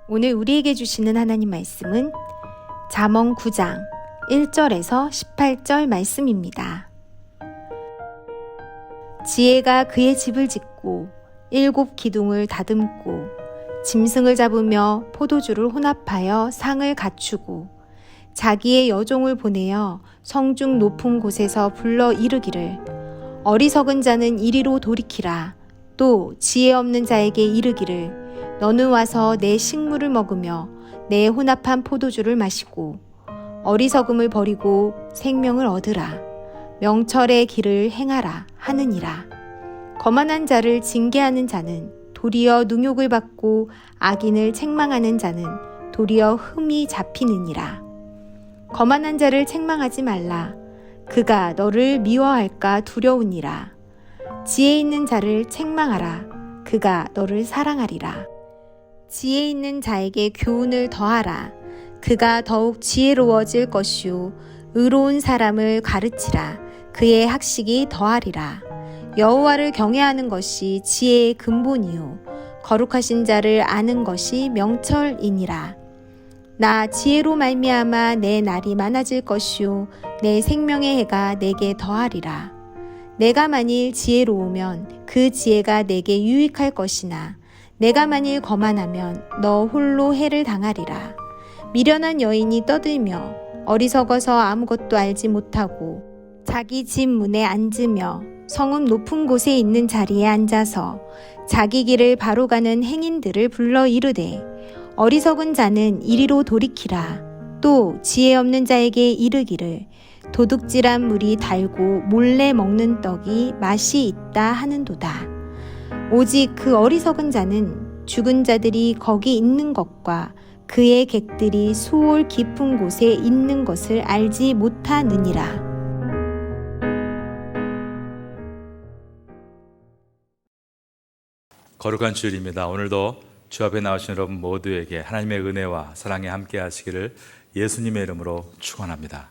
오늘 우리에게 주시는 하나님 말씀은 잠언 9장 1절에서 18절 말씀입니다. 지혜가 그의 집을 짓고 7 기둥을 다듬고 짐승을 잡으며 포도주를 혼합하여 상을 갖추고 자기의 여종을 보내어 성중 높은 곳에서 불러 이르기를 어리석은 자는 이리로 돌이키라. 또 지혜 없는 자에게 이르기를 너는 와서 내 식물을 먹으며 내 혼합한 포도주를 마시고 어리석음을 버리고 생명을 얻으라. 명철의 길을 행하라 하느니라. 거만한 자를 징계하는 자는 도리어 능욕을 받고 악인을 책망하는 자는 도리어 흠이 잡히느니라. 거만한 자를 책망하지 말라. 그가 너를 미워할까 두려우니라. 지혜 있는 자를 책망하라. 그가 너를 사랑하리라. 지혜 있는 자에게 교훈을 더하라. 그가 더욱 지혜로워질 것이요 의로운 사람을 가르치라. 그의 학식이 더하리라. 여호와를 경외하는 것이 지혜의 근본이요 거룩하신 자를 아는 것이 명철이니라. 나 지혜로 말미암아 내 날이 많아질 것이요 내 생명의 해가 내게 더하리라. 내가 만일 지혜로우면 그 지혜가 내게 유익할 것이나 내가 만일 거만하면 너 홀로 해를 당하리라. 미련한 여인이 떠들며 어리석어서 아무것도 알지 못하고 자기 집 문에 앉으며 성읍 높은 곳에 있는 자리에 앉아서 자기 길을 바로 가는 행인들을 불러 이르되 어리석은 자는 이리로 돌이키라. 또 지혜 없는 자에게 이르기를 도둑질한 물이 달고 몰래 먹는 떡이 맛이 있다 하는도다. 오직 그 어리석은 자는 죽은 자들이 거기 있는 것과 그의 객들이 수올 깊은 곳에 있는 것을 알지 못하느니라. 거룩한 주일입니다. 오늘도 주 앞에 나오신 여러분 모두에게 하나님의 은혜와 사랑이 함께 하시기를 예수님의 이름으로 축원합니다.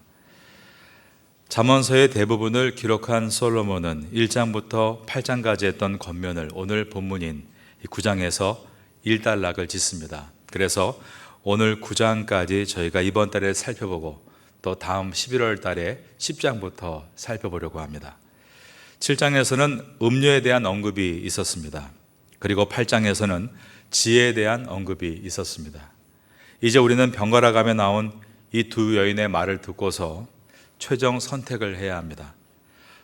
잠언서의 대부분을 기록한 솔로몬은 1장부터 8장까지 했던 권면을 오늘 본문인 9장에서 일단락을 짓습니다. 그래서 오늘 9장까지 저희가 이번 달에 살펴보고 또 다음 11월 달에 10장부터 살펴보려고 합니다. 7장에서는 음료에 대한 언급이 있었습니다. 그리고 8장에서는 지혜에 대한 언급이 있었습니다. 이제 우리는 번갈아 가며 나온 이 두 여인의 말을 듣고서 최종 선택을 해야 합니다.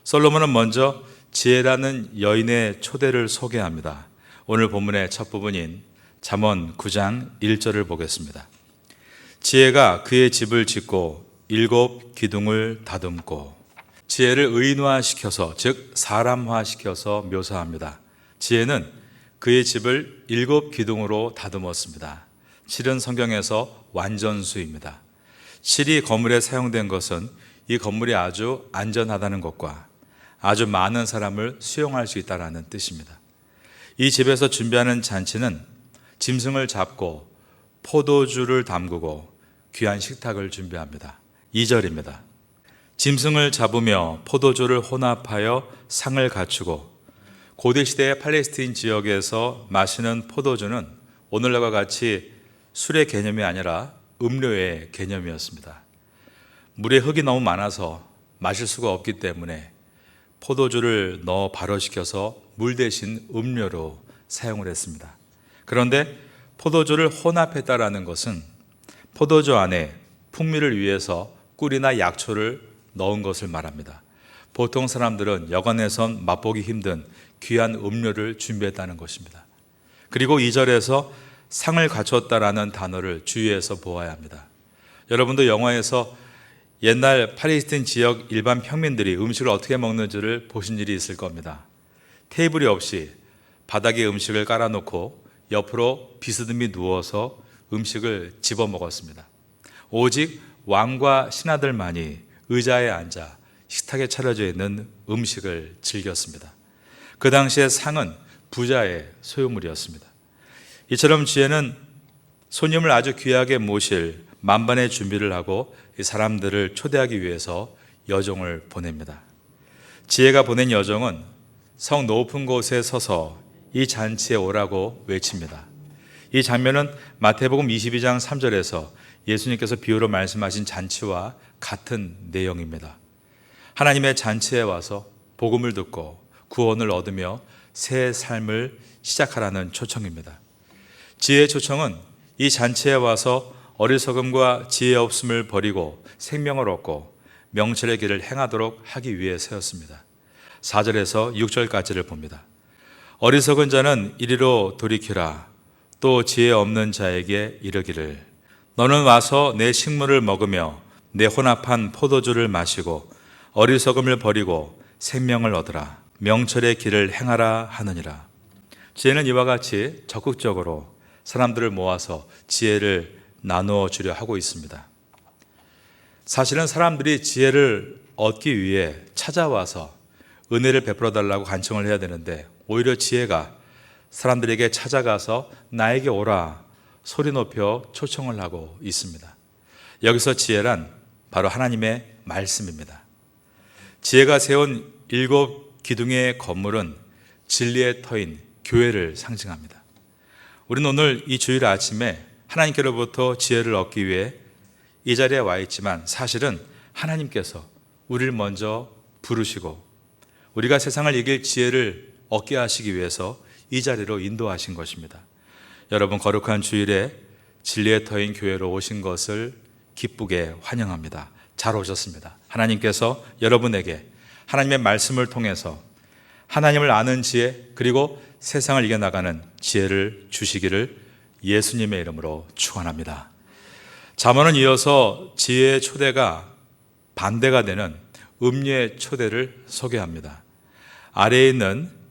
솔로몬은 먼저 지혜라는 여인의 초대를 소개합니다. 오늘 본문의 첫 부분인 잠언 9장 1절을 보겠습니다. 지혜가 그의 집을 짓고 7 기둥을 다듬고. 지혜를 의인화시켜서, 즉 사람화시켜서 묘사합니다. 지혜는 그의 집을 7 기둥으로 다듬었습니다. 7은 성경에서 완전수입니다. 7이 건물에 사용된 것은 이 건물이 아주 안전하다는 것과 아주 많은 사람을 수용할 수 있다는 뜻입니다. 이 집에서 준비하는 잔치는 짐승을 잡고 포도주를 담그고 귀한 식탁을 준비합니다. 2절입니다. 짐승을 잡으며 포도주를 혼합하여 상을 갖추고. 고대시대의 팔레스틴 지역에서 마시는 포도주는 오늘날과 같이 술의 개념이 아니라 음료의 개념이었습니다. 물에 흙이 너무 많아서 마실 수가 없기 때문에 포도주를 넣어 발효시켜서 물 대신 음료로 사용을 했습니다. 그런데 포도주를 혼합했다라는 것은 포도주 안에 풍미를 위해서 꿀이나 약초를 넣은 것을 말합니다. 보통 사람들은 여간에선 맛보기 힘든 귀한 음료를 준비했다는 것입니다. 그리고 2절에서 상을 갖췄다라는 단어를 주의해서 보아야 합니다. 여러분도 영화에서 옛날 팔레스틴 지역 일반 평민들이 음식을 어떻게 먹는지를 보신 일이 있을 겁니다. 테이블이 없이 바닥에 음식을 깔아놓고 옆으로 비스듬히 누워서 음식을 집어 먹었습니다. 오직 왕과 신하들만이 의자에 앉아 식탁에 차려져 있는 음식을 즐겼습니다. 그 당시에 상은 부자의 소유물이었습니다. 이처럼 지혜는 손님을 아주 귀하게 모실 만반의 준비를 하고 이 사람들을 초대하기 위해서 여종을 보냅니다. 지혜가 보낸 여종은 성 높은 곳에 서서 이 잔치에 오라고 외칩니다. 이 장면은 마태복음 22장 3절에서 예수님께서 비유로 말씀하신 잔치와 같은 내용입니다. 하나님의 잔치에 와서 복음을 듣고 구원을 얻으며 새 삶을 시작하라는 초청입니다. 지혜의 초청은 이 잔치에 와서 어리석음과 지혜 없음을 버리고 생명을 얻고 명철의 길을 행하도록 하기 위해서였습니다. 4절에서 6절까지를 봅니다. 어리석은 자는 이리로 돌이키라. 또 지혜 없는 자에게 이르기를 너는 와서 내 식물을 먹으며 내 혼합한 포도주를 마시고 어리석음을 버리고 생명을 얻으라. 명철의 길을 행하라 하느니라. 지혜는 이와 같이 적극적으로 사람들을 모아서 지혜를 나누어 주려 하고 있습니다. 사실은 사람들이 지혜를 얻기 위해 찾아와서 은혜를 베풀어 달라고 간청을 해야 되는데 오히려 지혜가 사람들에게 찾아가서 나에게 오라 소리 높여 초청을 하고 있습니다. 여기서 지혜란 바로 하나님의 말씀입니다. 지혜가 세운 7 기둥의 건물은 진리의 터인 교회를 상징합니다. 우리는 오늘 이 주일 아침에 하나님께로부터 지혜를 얻기 위해 이 자리에 와 있지만 사실은 하나님께서 우리를 먼저 부르시고 우리가 세상을 이길 지혜를 얻게 하시기 위해서 이 자리로 인도하신 것입니다. 여러분 거룩한 주일에 진리의 터인 교회로 오신 것을 기쁘게 환영합니다. 잘 오셨습니다. 하나님께서 여러분에게 하나님의 말씀을 통해서 하나님을 아는 지혜 그리고 세상을 이겨나가는 지혜를 주시기를 예수님의 이름으로 축원합니다. 잠언은 이어서 지혜의 초대가 반대가 되는 음료의 초대를 소개합니다. 아래에 있는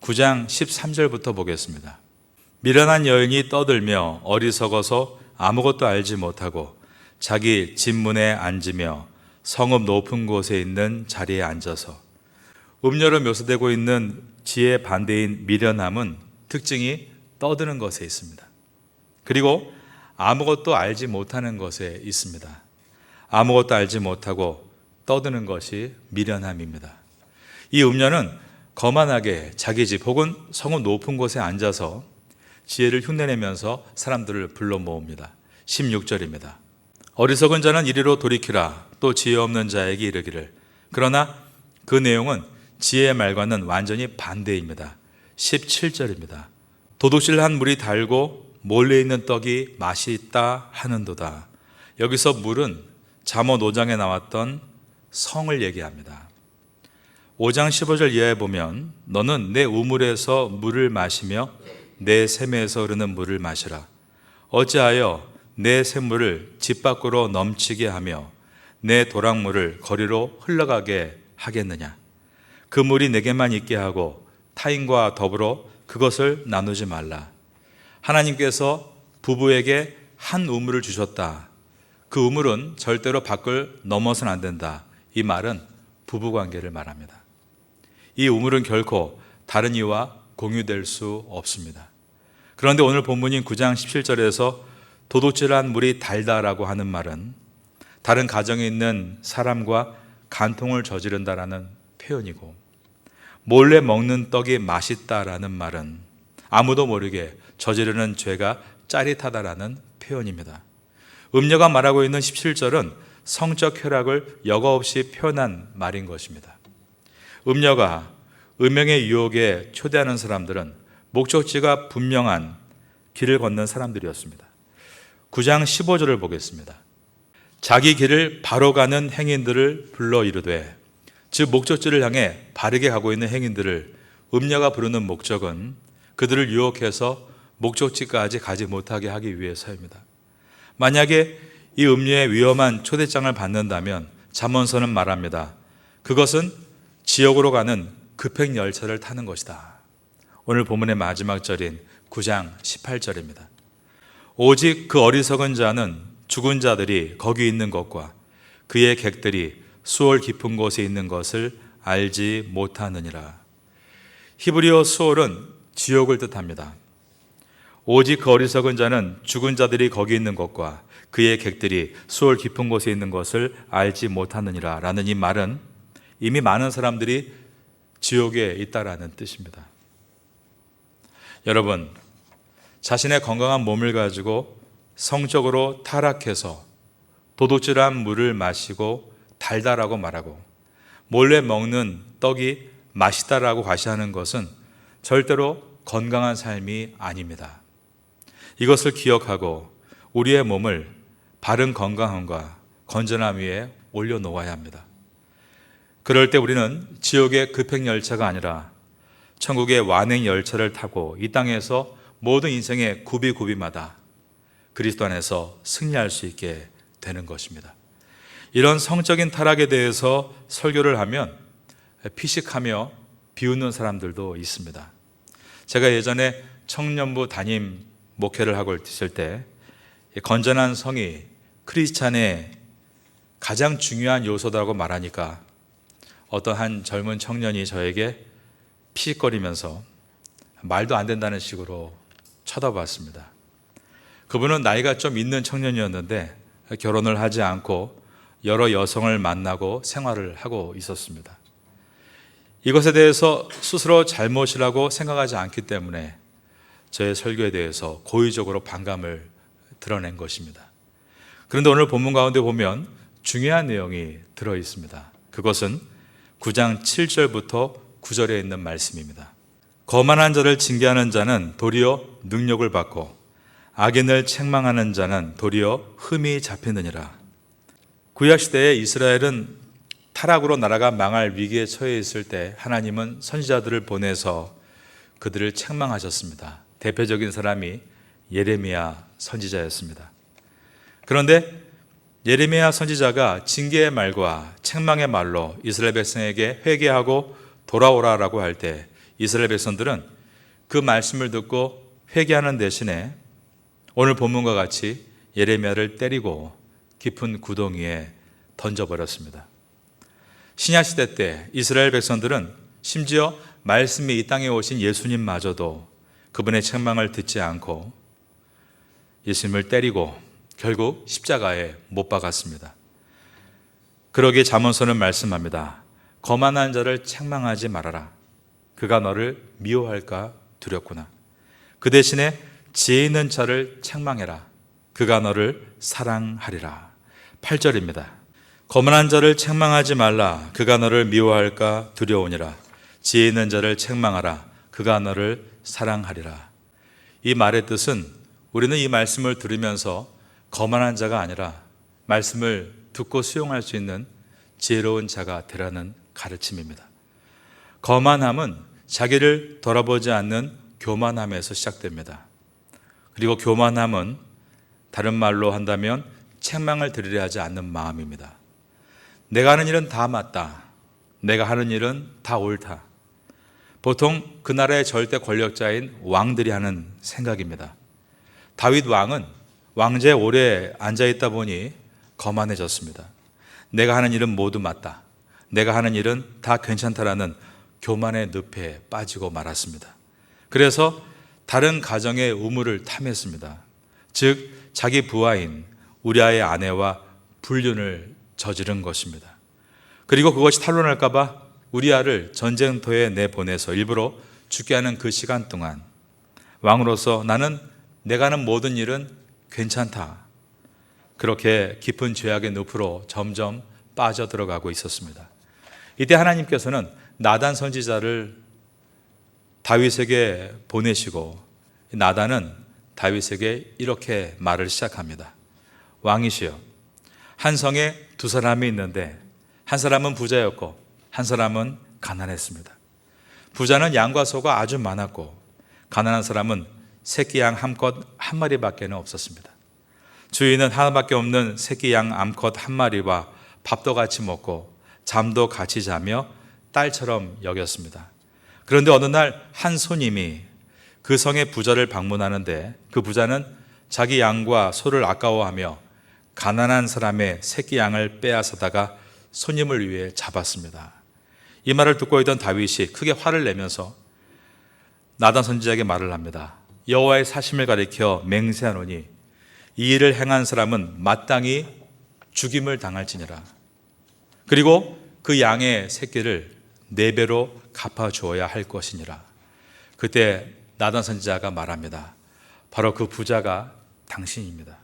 9장 13절부터 보겠습니다. 미련한 여인이 떠들며 어리석어서 아무것도 알지 못하고 자기 집 문에 앉으며 성읍 높은 곳에 있는 자리에 앉아서 음료로 묘사되고 있는 지혜의 반대인 미련함은 특징이 떠드는 것에 있습니다. 그리고 아무것도 알지 못하는 것에 있습니다. 아무것도 알지 못하고 떠드는 것이 미련함입니다. 이 음녀는 거만하게 자기 집 혹은 성읍 높은 곳에 앉아서 지혜를 흉내내면서 사람들을 불러 모읍니다. 16절입니다. 어리석은 자는 이리로 돌이키라. 또 지혜 없는 자에게 이르기를. 그러나 그 내용은 지혜의 말과는 완전히 반대입니다. 17절입니다. 도둑질한 물이 달고 몰래 있는 떡이 맛이 있다 하는도다. 여기서 물은 잠언 5장에 나왔던 성을 얘기합니다. 5장 15절 이하에 보면 너는 내 우물에서 물을 마시며 내 샘에서 흐르는 물을 마시라. 어찌하여 내 샘물을 집 밖으로 넘치게 하며 내 도랑물을 거리로 흘러가게 하겠느냐. 그 물이 내게만 있게 하고 타인과 더불어 그것을 나누지 말라. 하나님께서 부부에게 한 우물을 주셨다. 그 우물은 절대로 밖을 넘어서는 안 된다. 이 말은 부부관계를 말합니다. 이 우물은 결코 다른 이와 공유될 수 없습니다. 그런데 오늘 본문인 9장 17절에서 도둑질한 물이 달다라고 하는 말은 다른 가정에 있는 사람과 간통을 저지른다라는 표현이고, 몰래 먹는 떡이 맛있다라는 말은 아무도 모르게 저지르는 죄가 짜릿하다라는 표현입니다. 음녀가 말하고 있는 17절은 성적 쾌락을 여과 없이 표현한 말인 것입니다. 음녀가 음행의 유혹에 초대하는 사람들은 목적지가 분명한 길을 걷는 사람들이었습니다. 9장 15절을 보겠습니다. 자기 길을 바로 가는 행인들을 불러 이르되, 즉 목적지를 향해 바르게 가고 있는 행인들을 음녀가 부르는 목적은 그들을 유혹해서 목적지까지 가지 못하게 하기 위해서입니다. 만약에 이 음녀의 위험한 초대장을 받는다면 잠언서는 말합니다. 그것은 지옥으로 가는 급행 열차를 타는 것이다. 오늘 본문의 마지막 절인 9장 18절입니다. 오직 그 어리석은 자는 죽은 자들이 거기 있는 것과 그의 객들이 수월 깊은 곳에 있는 것을 알지 못하느니라. 히브리어 수월은 지옥을 뜻합니다. 오직 그 어리석은 자는 죽은 자들이 거기 있는 것과 그의 객들이 수월 깊은 곳에 있는 것을 알지 못하느니라 라는 이 말은 이미 많은 사람들이 지옥에 있다라는 뜻입니다. 여러분, 자신의 건강한 몸을 가지고 성적으로 타락해서 도둑질한 물을 마시고 달달하고 말하고 몰래 먹는 떡이 맛있다라고 과시하는 것은 절대로 건강한 삶이 아닙니다. 이것을 기억하고 우리의 몸을 바른 건강함과 건전함 위에 올려놓아야 합니다. 그럴 때 우리는 지옥의 급행열차가 아니라 천국의 완행열차를 타고 이 땅에서 모든 인생의 구비구비마다 그리스도 안에서 승리할 수 있게 되는 것입니다. 이런 성적인 타락에 대해서 설교를 하면 피식하며 비웃는 사람들도 있습니다. 제가 예전에 청년부 담임 목회를 하고 있을 때 건전한 성이 크리스찬의 가장 중요한 요소다라고 말하니까 어떤 한 젊은 청년이 저에게 피식거리면서 말도 안 된다는 식으로 쳐다봤습니다. 그분은 나이가 좀 있는 청년이었는데 결혼을 하지 않고 여러 여성을 만나고 생활을 하고 있었습니다. 이것에 대해서 스스로 잘못이라고 생각하지 않기 때문에 저의 설교에 대해서 고의적으로 반감을 드러낸 것입니다. 그런데 오늘 본문 가운데 보면 중요한 내용이 들어 있습니다. 그것은 9장 7절부터 9절에 있는 말씀입니다. 거만한 자를 징계하는 자는 도리어 능력을 받고 악인을 책망하는 자는 도리어 흠이 잡히느니라. 구약시대에 이스라엘은 타락으로 나라가 망할 위기에 처해 있을 때 하나님은 선지자들을 보내서 그들을 책망하셨습니다. 대표적인 사람이 예레미야 선지자였습니다. 그런데 예레미야 선지자가 징계의 말과 책망의 말로 이스라엘 백성에게 회개하고 돌아오라라고 할 때 이스라엘 백성들은 그 말씀을 듣고 회개하는 대신에 오늘 본문과 같이 예레미야를 때리고 깊은 구덩이에 던져버렸습니다. 신약시대 때 이스라엘 백성들은 심지어 말씀이 이 땅에 오신 예수님마저도 그분의 책망을 듣지 않고 예수님을 때리고 결국 십자가에 못 박았습니다. 그러기에 잠언서는 말씀합니다. 거만한 자를 책망하지 말아라. 그가 너를 미워할까 두렵구나. 그 대신에 지혜 있는 자를 책망해라. 그가 너를 사랑하리라. 8절입니다. 거만한 자를 책망하지 말라. 그가 너를 미워할까 두려우니라. 지혜 있는 자를 책망하라. 그가 너를 사랑하리라. 이 말의 뜻은 우리는 이 말씀을 들으면서 거만한 자가 아니라 말씀을 듣고 수용할 수 있는 지혜로운 자가 되라는 가르침입니다. 거만함은 자기를 돌아보지 않는 교만함에서 시작됩니다. 그리고 교만함은 다른 말로 한다면 책망을 들으려 하지 않는 마음입니다. 내가 하는 일은 다 맞다. 내가 하는 일은 다 옳다. 보통 그 나라의 절대 권력자인 왕들이 하는 생각입니다. 다윗 왕은 왕제에 오래 앉아있다 보니 거만해졌습니다. 내가 하는 일은 모두 맞다. 내가 하는 일은 다 괜찮다라는 교만의 늪에 빠지고 말았습니다. 그래서 다른 가정의 우물을 탐했습니다. 즉 자기 부하인 우리아의 아내와 불륜을 저지른 것입니다. 그리고 그것이 탄로날까 봐 우리아를 전쟁터에 내보내서 일부러 죽게 하는 그 시간 동안 왕으로서 나는 내가 하는 모든 일은 괜찮다. 그렇게 깊은 죄악의 늪으로 점점 빠져들어가고 있었습니다. 이때 하나님께서는 나단 선지자를 다윗에게 보내시고 나단은 다윗에게 이렇게 말을 시작합니다. 왕이시여, 한 성에 두 사람이 있는데 한 사람은 부자였고 한 사람은 가난했습니다. 부자는 양과 소가 아주 많았고 가난한 사람은 새끼 양 암컷 한 마리밖에 없었습니다. 주인은 하나밖에 없는 새끼 양 암컷 한 마리와 밥도 같이 먹고 잠도 같이 자며 딸처럼 여겼습니다. 그런데 어느 날 한 손님이 그 성의 부자를 방문하는데 그 부자는 자기 양과 소를 아까워하며 가난한 사람의 새끼 양을 빼앗아다가 손님을 위해 잡았습니다. 이 말을 듣고 있던 다윗이 크게 화를 내면서 나단 선지자에게 말을 합니다. 여호와의 사심을 가리켜 맹세하노니 이 일을 행한 사람은 마땅히 죽임을 당할지니라. 그리고 그 양의 새끼를 4배로 갚아주어야 할 것이니라. 그때 나단 선지자가 말합니다. 바로 그 부자가 당신입니다.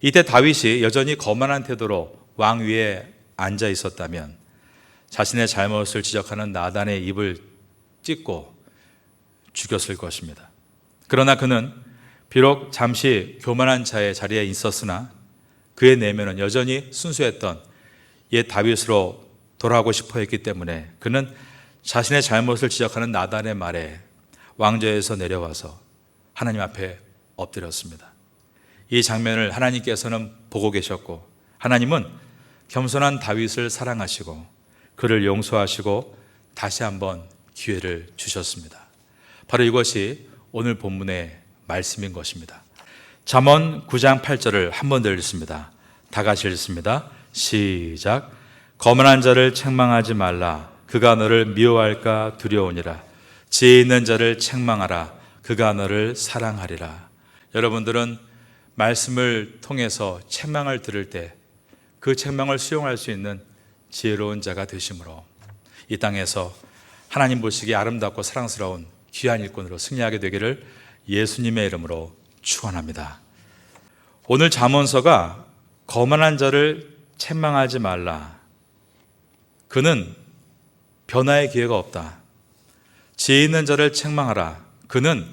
이때 다윗이 여전히 거만한 태도로 왕 위에 앉아 있었다면 자신의 잘못을 지적하는 나단의 입을 찢고 죽였을 것입니다. 그러나 그는 비록 잠시 교만한 자의 자리에 있었으나 그의 내면은 여전히 순수했던 옛 다윗으로 돌아가고 싶어 했기 때문에 그는 자신의 잘못을 지적하는 나단의 말에 왕좌에서 내려와서 하나님 앞에 엎드렸습니다. 이 장면을 하나님께서는 보고 계셨고 하나님은 겸손한 다윗을 사랑하시고 그를 용서하시고 다시 한번 기회를 주셨습니다. 바로 이것이 오늘 본문의 말씀인 것입니다. 잠언 9장 8절을 한 번 더 읽습니다. 다 같이 읽습니다. 시작. 거만한 자를 책망하지 말라. 그가 너를 미워할까 두려우니라. 지혜 있는 자를 책망하라. 그가 너를 사랑하리라. 여러분들은 말씀을 통해서 책망을 들을 때 그 책망을 수용할 수 있는 지혜로운 자가 되심으로 이 땅에서 하나님 보시기에 아름답고 사랑스러운 귀한 일꾼으로 승리하게 되기를 예수님의 이름으로 축원합니다. 오늘 잠언서가 거만한 자를 책망하지 말라. 그는 변화의 기회가 없다. 지혜 있는 자를 책망하라. 그는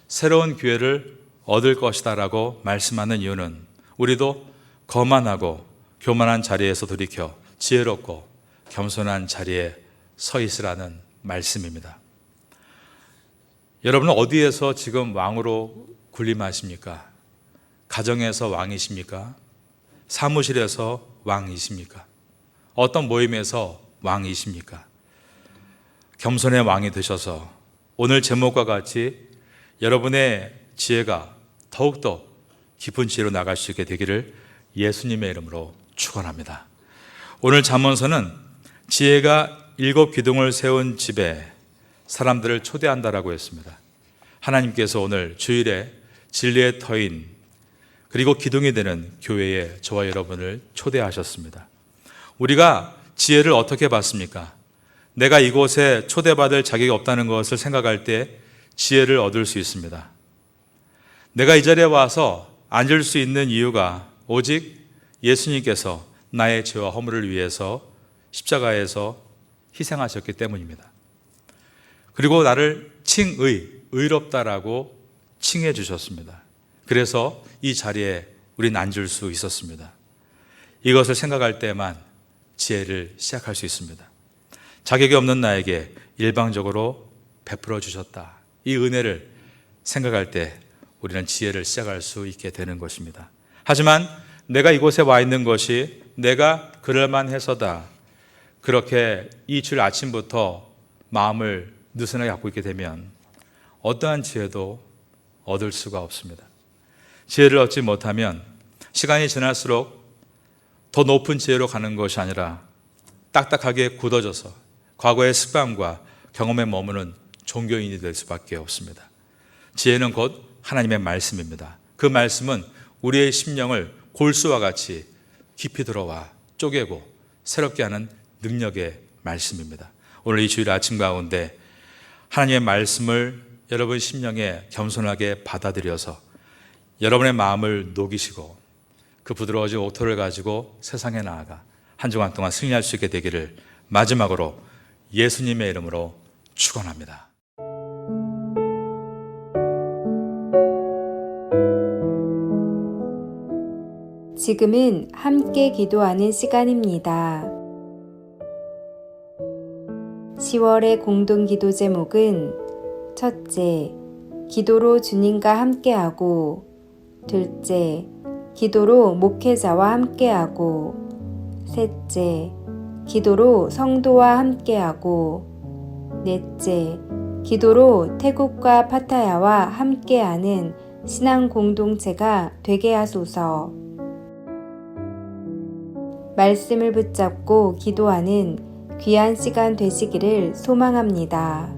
새로운 기회를 얻을 것이다 라고 말씀하는 이유는 우리도 거만하고 교만한 자리에서 돌이켜 지혜롭고 겸손한 자리에 서 있으라는 말씀입니다. 여러분은 어디에서 지금 왕으로 군림하십니까? 가정에서 왕이십니까? 사무실에서 왕이십니까? 어떤 모임에서 왕이십니까? 겸손의 왕이 되셔서 오늘 제목과 같이 여러분의 지혜가 더욱더 깊은 지혜로 나갈 수 있게 되기를 예수님의 이름으로 축원합니다. 오늘 잠언서는 지혜가 7 기둥을 세운 집에 사람들을 초대한다라고 했습니다. 하나님께서 오늘 주일에 진리의 터인 그리고 기둥이 되는 교회에 저와 여러분을 초대하셨습니다. 우리가 지혜를 어떻게 받습니까? 내가 이곳에 초대받을 자격이 없다는 것을 생각할 때 지혜를 얻을 수 있습니다. 내가 이 자리에 와서 앉을 수 있는 이유가 오직 예수님께서 나의 죄와 허물을 위해서 십자가에서 희생하셨기 때문입니다. 그리고 나를 의롭다라고 칭해 주셨습니다. 그래서 이 자리에 우린 앉을 수 있었습니다. 이것을 생각할 때만 지혜를 시작할 수 있습니다. 자격이 없는 나에게 일방적으로 베풀어 주셨다. 이 은혜를 생각할 때 우리는 지혜를 시작할 수 있게 되는 것입니다. 하지만 내가 이곳에 와 있는 것이 내가 그럴만해서다. 그렇게 이 주일 아침부터 마음을 느슨하게 갖고 있게 되면 어떠한 지혜도 얻을 수가 없습니다. 지혜를 얻지 못하면 시간이 지날수록 더 높은 지혜로 가는 것이 아니라 딱딱하게 굳어져서 과거의 습관과 경험에 머무는 종교인이 될 수밖에 없습니다. 지혜는 곧 하나님의 말씀입니다. 그 말씀은 우리의 심령을 골수와 같이 깊이 들어와 쪼개고 새롭게 하는 능력의 말씀입니다. 오늘 이 주일 아침 가운데 하나님의 말씀을 여러분 심령에 겸손하게 받아들여서 여러분의 마음을 녹이시고 그 부드러워진 옥토를 가지고 세상에 나아가 한 주간 동안 승리할 수 있게 되기를 마지막으로 예수님의 이름으로 축원합니다. 지금은 함께 기도하는 시간입니다. 10월의 공동 기도 제목은 첫째, 기도로 주님과 함께하고, 둘째, 기도로 목회자와 함께하고, 셋째, 기도로 성도와 함께하고, 넷째, 기도로 태국과 파타야와 함께하는 신앙 공동체가 되게 하소서. 말씀을 붙잡고 기도하는 귀한 시간 되시기를 소망합니다.